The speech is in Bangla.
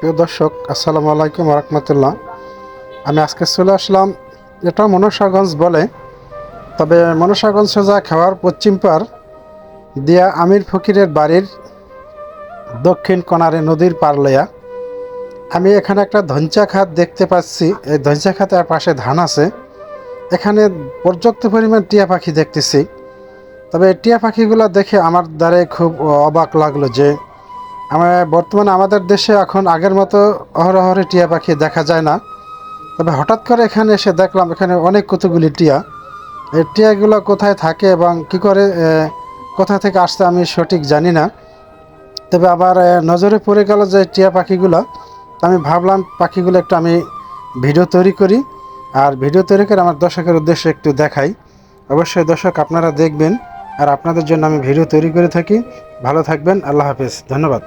প্রিয় দর্শক, আসসালামু আলাইকুম রহমতুল্লাহ। আমি আজকে চলে আসলাম, এটা মনসাগঞ্জ বলে, তবে মনসাগঞ্জ সোজা খাওয়ার পশ্চিম পার দিয়া আমির ফকিরের বাড়ির দক্ষিণ কোণারে নদীর পার লইয়া আমি এখানে একটা ধঞ্চা খাত দেখতে পাচ্ছি। এই ধঞ্চা খাতের পাশে ধান আছে। এখানে পর্যাপ্ত পরিমাণ টিয়া পাখি দেখতেছি। তবে টিয়া পাখিগুলো দেখে আমার দ্বারে খুব অবাক লাগলো যে বর্তমানে আমাদের দেশে এখন আগের মতো অহরহরে টিয়া পাখি দেখা যায় না। তবে হঠাৎ করে এখানে এসে দেখলাম এখানে অনেক কতগুলি টিয়া। এই টিয়াগুলো কোথায় থাকে এবং কি করে কোথা থেকে আসছে আমি সঠিক জানি না। তবে আবার নজরে পড়ে গেল যে টিয়া পাখিগুলো, আমি ভাবলাম পাখিগুলো একটু আমি ভিডিও তৈরি করি, আর ভিডিও তৈরি করে আমার দর্শকের উদ্দেশ্যে একটু দেখাই। অবশ্যই দর্শক আপনারা দেখবেন, আর আপনাদের জন্য আমি ভিডিও তৈরি করে থাকি। ভালো থাকবেন, আল্লাহ হাফেজ, ধন্যবাদ।